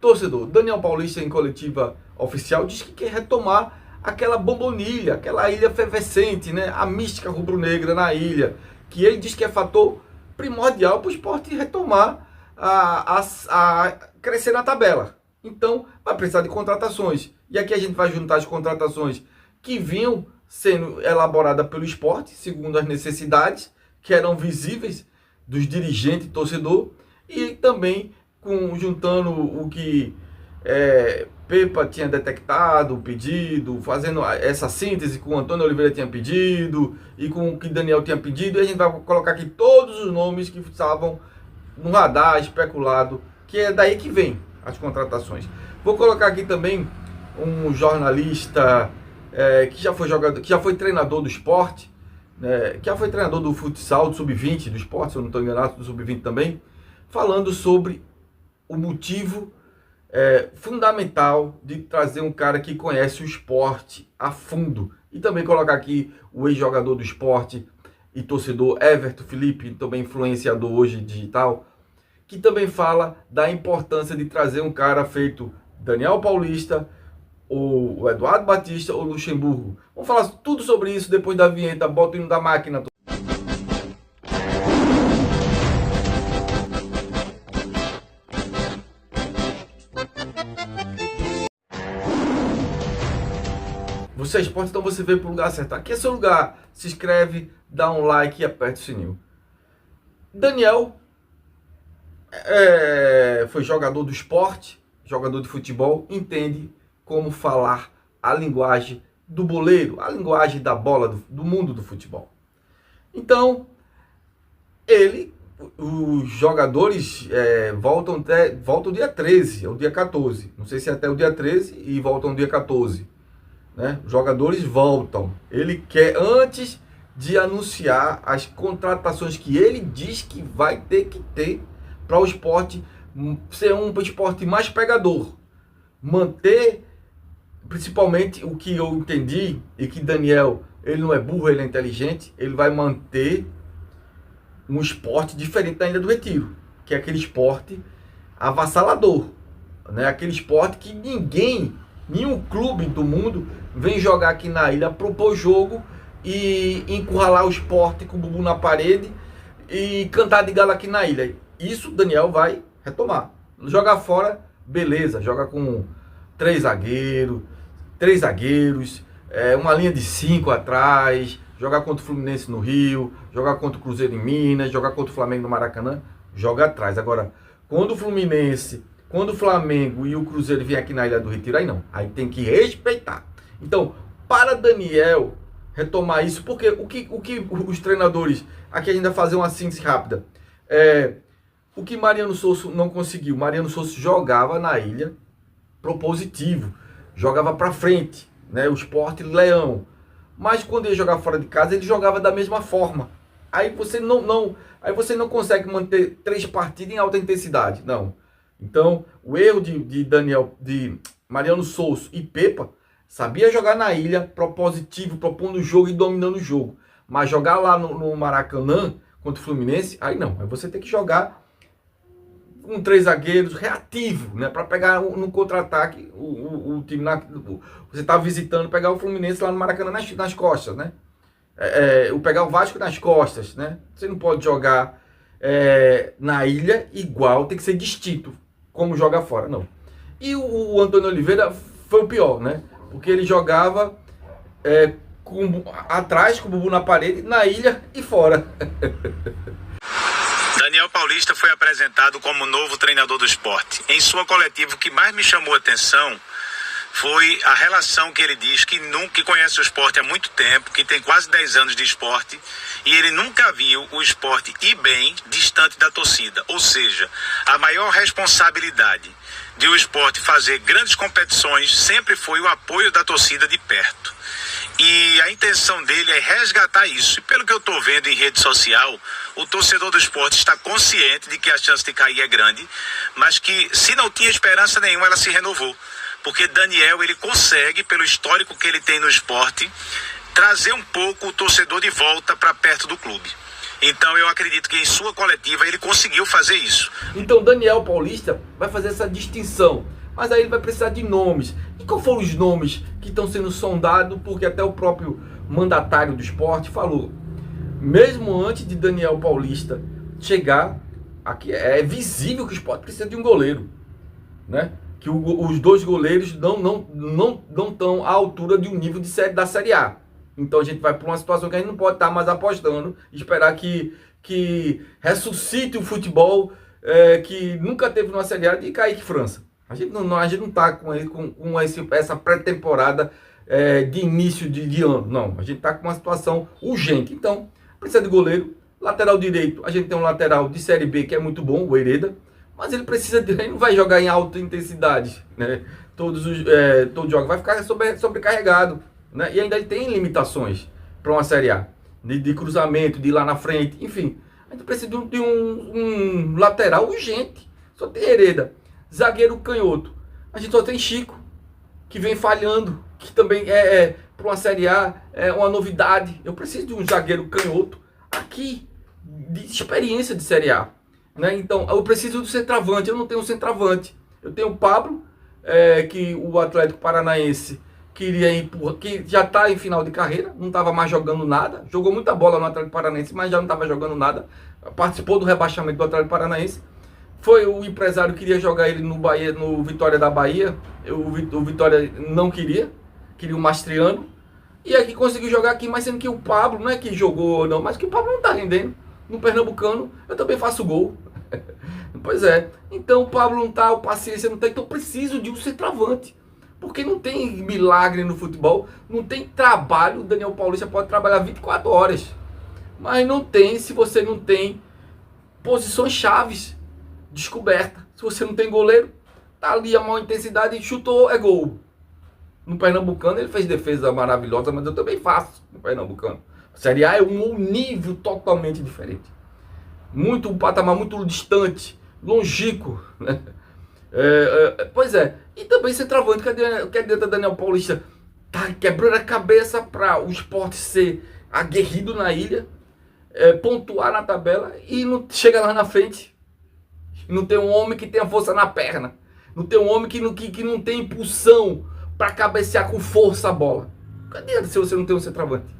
Torcedor, Daniel Paulista, em coletiva oficial, diz que quer retomar aquela bombonilha, aquela ilha efervescente, né? A mística rubro-negra na ilha, que ele diz que é fator primordial para o esporte retomar a crescer na tabela. Então, vai precisar de contratações. E aqui a gente vai juntar as contratações que vinham sendo elaboradas pelo esporte, segundo as necessidades, que eram visíveis dos dirigentes e torcedor, e também juntando o que Pepa tinha detectado, pedido, fazendo essa síntese com o Antônio Oliveira tinha pedido e com o que Daniel tinha pedido, e a gente vai colocar aqui todos os nomes que estavam no radar especulado, que é daí que vem as contratações. Vou colocar aqui também um jornalista que já foi jogador, que já foi treinador do esporte, que já foi treinador do futsal, do sub-20 do esporte, se eu não estou enganado, do sub-20 também, falando sobre o motivo fundamental de trazer um cara que conhece o esporte a fundo. E também colocar aqui o ex-jogador do esporte e torcedor Everton Felipe, também influenciador hoje digital, que também fala da importância de trazer um cara feito Daniel Paulista, ou o Eduardo Batista ou Luxemburgo. Vamos falar tudo sobre isso depois da vinheta. Bota o hino da máquina. Você é esporte, então você veio para o lugar certo. Aqui é seu lugar. Se inscreve, dá um like e aperta o sininho. Daniel foi jogador do esporte, jogador de futebol, entende como falar a linguagem do boleiro, a linguagem da bola, do mundo do futebol. Então, os jogadores voltam dia 13 ou dia 14. Não sei se é até o dia 13 e voltam dia 14. Né? Os jogadores voltam. Ele quer, antes de anunciar as contratações que ele diz que vai ter que ter para o esporte ser um esporte mais pegador. Manter, principalmente o que eu entendi, e que Daniel, ele não é burro, ele é inteligente, ele vai manter um esporte diferente da Ilha do Retiro, que é aquele esporte avassalador, né? Aquele esporte que nenhum clube do mundo vem jogar aqui na ilha, propor jogo e encurralar o esporte com o bumbum na parede e cantar de galo aqui na ilha. Isso Daniel vai retomar. Jogar fora, beleza, joga com três zagueiros, uma linha de 5 atrás, jogar contra o Fluminense no Rio, jogar contra o Cruzeiro em Minas, jogar contra o Flamengo no Maracanã, joga atrás. Agora, quando o Flamengo e o Cruzeiro vêm aqui na Ilha do Retiro, aí não, aí tem que respeitar. Então, para Daniel retomar isso, porque o que os treinadores, aqui a gente vai fazer uma síntese rápida, o que Mariano Souza não conseguiu, Mariano Souza jogava na ilha propositivo, jogava para frente, né? O esporte leão, mas quando ele jogava fora de casa, ele jogava da mesma forma. Aí você não consegue manter 3 partidas em alta intensidade, não. Então, o erro de Mariano Souza e Pepa, sabia jogar na ilha, propositivo, propondo o jogo e dominando o jogo. Mas jogar lá no Maracanã, contra o Fluminense, aí não. Aí você tem que jogar com 3 zagueiros, reativo, né? Para pegar no contra-ataque o time. Você tá visitando, pegar o Fluminense lá no Maracanã nas costas, né? Pegar o Vasco nas costas, né? Você não pode jogar na ilha igual, tem que ser distinto, como joga fora, não. E o Antônio Oliveira foi o pior, né? Porque ele jogava atrás, com o bumbum na parede, na ilha e fora. Daniel Paulista foi apresentado como novo treinador do esporte. Em sua coletiva, o que mais me chamou a atenção foi a relação que ele diz que conhece o esporte há muito tempo, que tem quase 10 anos de esporte, e ele nunca viu o esporte ir bem distante da torcida. Ou seja, a maior responsabilidade de o esporte fazer grandes competições sempre foi o apoio da torcida de perto. E a intenção dele é resgatar isso. E pelo que eu estou vendo em rede social, o torcedor do esporte está consciente de que a chance de cair é grande, mas que se não tinha esperança nenhuma, ela se renovou. Porque Daniel, ele consegue, pelo histórico que ele tem no esporte, trazer um pouco o torcedor de volta para perto do clube. Então eu acredito que em sua coletiva ele conseguiu fazer isso. Então Daniel Paulista vai fazer essa distinção, mas aí ele vai precisar de nomes. E qual foram os nomes que estão sendo sondados? Porque até o próprio mandatário do esporte falou, mesmo antes de Daniel Paulista chegar, aqui é visível que o esporte precisa de um goleiro, né? Que os dois goleiros não estão à altura de um nível da Série A. Então a gente vai para uma situação que a gente não pode estar mais apostando, esperar que ressuscite o futebol que nunca teve numa Série A de Kaique França. A gente não está com essa pré-temporada de início de ano. Não, a gente está com uma situação urgente. Então, precisa de goleiro. Lateral direito, a gente tem um lateral de Série B que é muito bom, o Hereda. Mas ele ele não vai jogar em alta intensidade, né? Todos os jogos, vai ficar sobrecarregado, né? E ainda ele tem limitações para uma Série A, de cruzamento, de ir lá na frente, enfim. A gente precisa de um lateral urgente. Só tem Hereda. Zagueiro canhoto. A gente só tem Chico, que vem falhando, que também para uma Série A é uma novidade. Eu preciso de um zagueiro canhoto aqui, de experiência de Série A. Né? Então, eu preciso do centroavante. Eu não tenho um centroavante. Eu tenho o Pablo, que o Atlético Paranaense queria empurrar, que já está em final de carreira, não estava mais jogando nada. Jogou muita bola no Atlético Paranaense, mas já não estava jogando nada. Participou do rebaixamento do Atlético Paranaense. Foi o empresário que queria jogar ele no Vitória da Bahia. O Vitória não queria o Mastriano. E aqui conseguiu jogar aqui, mas sendo que o Pablo, não é que jogou não, mas que o Pablo não está rendendo. No Pernambucano, eu também faço gol. Pois é. Então o Pablo não tá, o Paciência não tá. Então eu preciso de um centroavante. Porque não tem milagre no futebol. Não tem trabalho. O Daniel Paulista pode trabalhar 24 horas. Mas não tem se você não tem posições chaves descobertas. Se você não tem goleiro, tá ali a maior intensidade e chutou, é gol. No Pernambucano ele fez defesa maravilhosa, mas eu também faço no Pernambucano. A Série A é um nível totalmente diferente. Um patamar muito distante, longínquo, né? Pois é. E também centroavante, que adianta Daniel Paulista tá quebrando a cabeça para o esporte ser aguerrido na ilha, pontuar na tabela e não chega lá na frente. Não tem um homem que tenha força na perna. Não tem um homem que não tem impulsão para cabecear com força a bola. Cadê se você não tem um centroavante?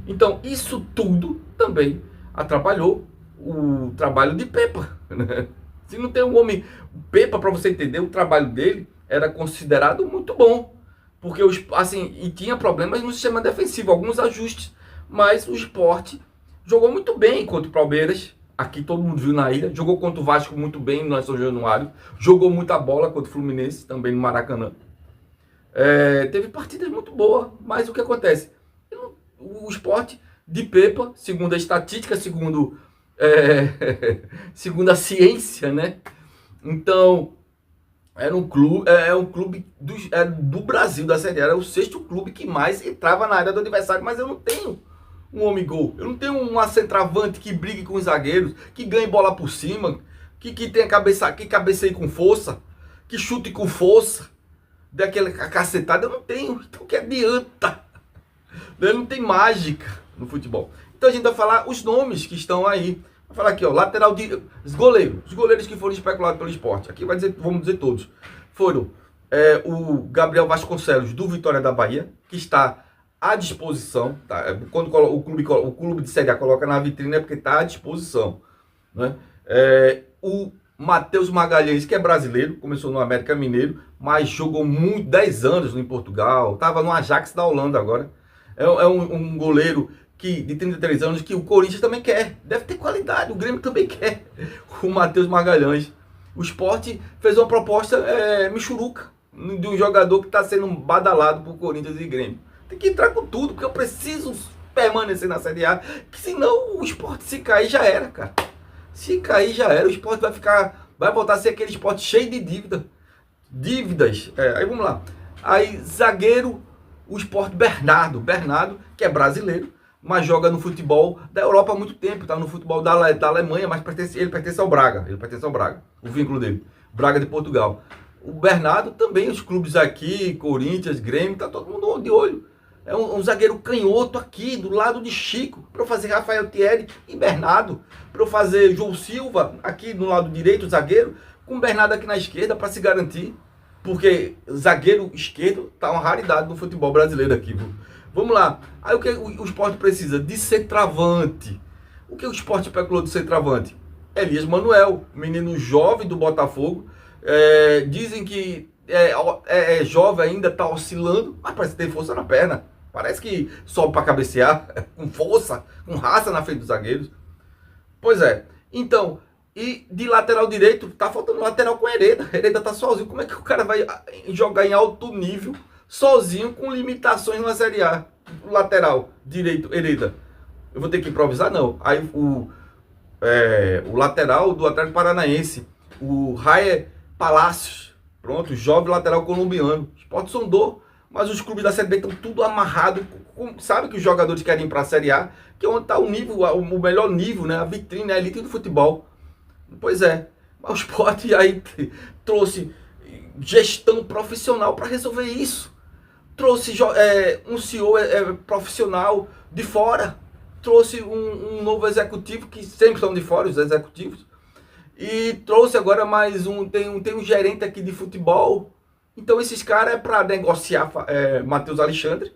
Então, isso tudo também atrapalhou o trabalho de Pepa, né? Se não tem um homem... Pepa, para você entender, o trabalho dele era considerado muito bom. Porque, e tinha problemas no sistema defensivo, alguns ajustes. Mas o Sport jogou muito bem contra o Palmeiras. Aqui todo mundo viu na ilha. Jogou contra o Vasco muito bem no São Januário. Jogou muita bola contra o Fluminense, também no Maracanã. Teve partidas muito boas, mas o que acontece? O Sport de Pepa, segundo a estatística, segundo a ciência, né? Então, era um clube do Brasil, da Série A. Era o 6º clube que mais entrava na área do adversário, mas eu não tenho um homem-gol. Eu não tenho uma centroavante que brigue com os zagueiros, que ganhe bola por cima, que tenha que cabeceie com força, que chute com força. Daquela cacetada eu não tenho. Então que adianta? Não tem mágica no futebol. Então a gente vai falar os nomes que estão aí. Vai falar aqui, ó, lateral de os goleiros que foram especulados pelo Sport. Aqui vamos dizer todos. Foram o Gabriel Vasconcelos do Vitória da Bahia, que está à disposição, tá? Quando o clube de Série A coloca na vitrine é porque está à disposição, né? O Matheus Magalhães, que é brasileiro, começou no América Mineiro, mas jogou 10 anos em Portugal, estava no Ajax da Holanda agora. É um goleiro de 33 anos que o Corinthians também quer. Deve ter qualidade, o Grêmio também quer. O Matheus Magalhães. O Sport fez uma proposta michuruca de um jogador que está sendo badalado por Corinthians e Grêmio. Tem que entrar com tudo, porque eu preciso permanecer na Série A, que senão o Sport, se cair, já era, cara. Se cair, já era. O Sport vai voltar a ser aquele Sport cheio de dívidas. Aí vamos lá. Aí, zagueiro, o Sport Bernardo, que é brasileiro, mas joga no futebol da Europa há muito tempo, tá no futebol da Alemanha, mas ele pertence ao Braga. O vínculo dele. Braga de Portugal. O Bernardo também, os clubes aqui, Corinthians, Grêmio, tá todo mundo de olho. É um zagueiro canhoto aqui, do lado de Chico, para eu fazer Rafael Thierry e Bernardo, para eu fazer João Silva aqui do lado direito, zagueiro, com Bernardo aqui na esquerda para se garantir. Porque zagueiro esquerdo tá uma raridade no futebol brasileiro aqui, viu? Vamos lá. Aí o que o Sport precisa? De centroavante. O que o Sport especulou de centroavante? Elias Manuel, menino jovem do Botafogo. Dizem que é jovem ainda, tá oscilando, mas parece que tem força na perna. Parece que sobe para cabecear, com força, com raça na frente dos zagueiros. Pois é. Então, e de lateral direito, tá faltando lateral com Hereda. Hereda tá sozinho. Como é que o cara vai jogar em alto nível, sozinho, com limitações na Série A? O lateral direito, Hereda. Eu vou ter que improvisar? Não. Aí o lateral do Atlético Paranaense, o Raia Palácios. Pronto, jovem lateral colombiano. Sport sondou, mas os clubes da Série B estão tudo amarrado. Sabe que os jogadores querem ir para a Série A, que é onde está o nível, o melhor nível, né? A vitrine, a elite do futebol. Pois é, mas o Sport aí trouxe gestão profissional para resolver isso. Trouxe um CEO profissional de fora. Trouxe um novo executivo, que sempre são de fora os executivos. E trouxe agora mais tem um gerente aqui de futebol. Então esses caras é para negociar Matheus Alexandre,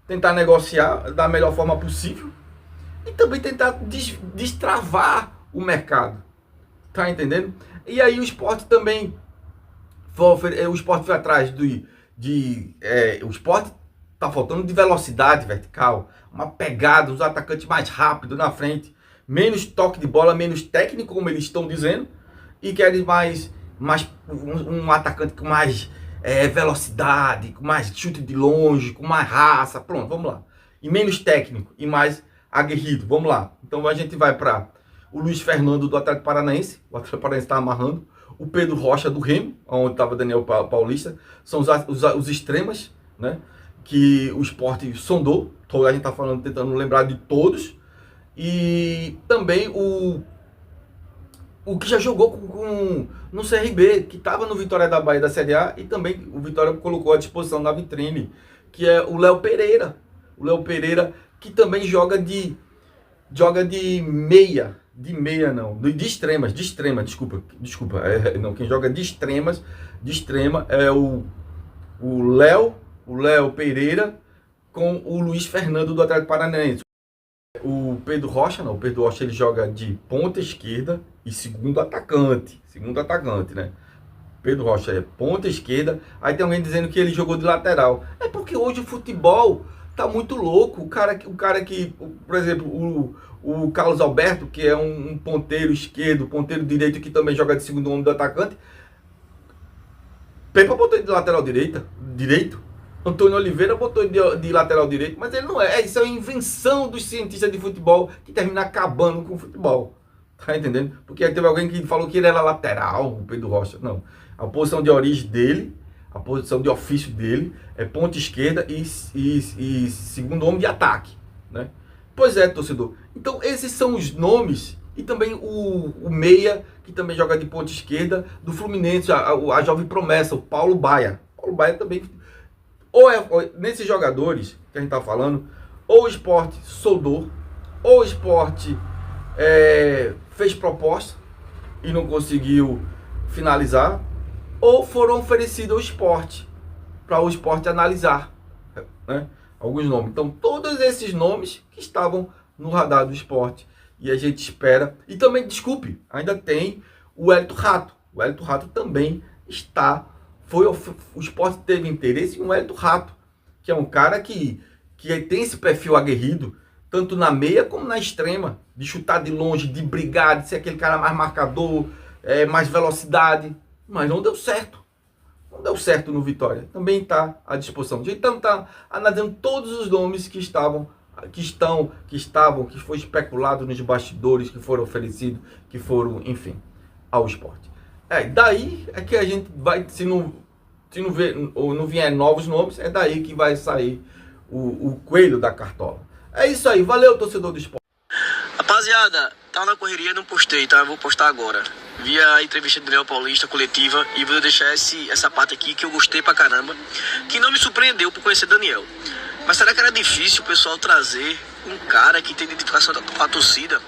tentar negociar da melhor forma possível e também tentar destravar o mercado. Tá entendendo? E aí o Sport também o Sport foi atrás o Sport tá faltando de velocidade vertical, uma pegada, os atacantes mais rápidos na frente, menos toque de bola, menos técnico, como eles estão dizendo, e querem mais um atacante com mais velocidade, com mais chute de longe, com mais raça, pronto, vamos lá. E menos técnico e mais aguerrido, vamos lá. Então a gente vai para o Luiz Fernando do Atlético Paranaense, o Atlético Paranaense está amarrando, o Pedro Rocha do Remo, onde estava Daniel Paulista, são os extremas, né, que o Sport sondou, a gente está falando, tentando lembrar de todos, e também o que já jogou no CRB, que estava no Vitória da Bahia da Série A, e também o Vitória colocou à disposição na vitrine, que é o Léo Pereira. O Léo Pereira, que também joga de meia não, de extrema, desculpa, não, quem joga de extrema é o Léo Pereira com o Luiz Fernando do Atlético Paranaense. O Pedro Rocha ele joga de ponta esquerda e segundo atacante, né? Pedro Rocha é ponta esquerda, aí tem alguém dizendo que ele jogou de lateral. É porque hoje o futebol tá muito louco. O cara que, por exemplo, o Carlos Alberto, que é um ponteiro esquerdo, ponteiro direito, que também joga de segundo homem do atacante, Pepa botou ele de lateral direito. Antônio Oliveira botou de lateral direito, mas ele não é. Isso é uma invenção dos cientistas de futebol que termina acabando com o futebol. Tá entendendo? Porque teve alguém que falou que ele era lateral, o Pedro Rocha. Não. A posição de origem dele, a posição de ofício dele é ponta esquerda e segundo homem de ataque, né? Pois é, torcedor. Então esses são os nomes. E também o meia, que também joga de ponta esquerda, do Fluminense, a jovem promessa, o Paulo Baia. Paulo Baia também... nesses jogadores que a gente tá falando, ou o Sport soldou, ou o Sport fez proposta e não conseguiu finalizar, ou foram oferecidos ao Sport, para o Sport analisar, né, alguns nomes. Então todos esses nomes que estavam no radar do Sport, e a gente espera. E também, desculpe, ainda tem o Hélito Rato. O Hélito Rato também está... O Sport teve interesse em um Hélito Rato, que é um cara que tem esse perfil aguerrido, tanto na meia como na extrema, de chutar de longe, de brigar, de ser aquele cara mais marcador, mais velocidade, mas não deu certo. Não deu certo no Vitória. Também está à disposição. Então está analisando todos os nomes que foi especulado nos bastidores, que foram oferecidos, que foram, enfim, ao Sport. Daí é que a gente vai, se não vier novos nomes, é daí que vai sair o coelho da cartola. É isso aí, valeu, torcedor do Sport. Rapaziada, tava na correria, não postei, tá? Eu vou postar agora. Vi a entrevista do Daniel Paulista, coletiva, e vou deixar essa parte aqui que eu gostei pra caramba, que não me surpreendeu por conhecer Daniel. Mas será que era difícil o pessoal trazer um cara que tem identificação com a torcida?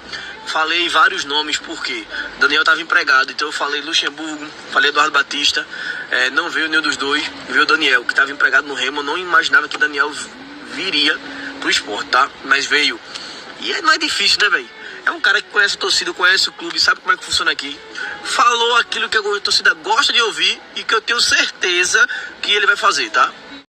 Falei vários nomes, porque Daniel estava empregado, então eu falei Luxemburgo, falei Eduardo Batista, não veio nenhum dos dois, veio o Daniel, que estava empregado no Remo. Eu não imaginava que Daniel viria pro Sport, tá? Mas veio. E não é difícil, né, velho? É um cara que conhece a torcida, conhece o clube, sabe como é que funciona aqui. Falou aquilo que a torcida gosta de ouvir e que eu tenho certeza que ele vai fazer, tá?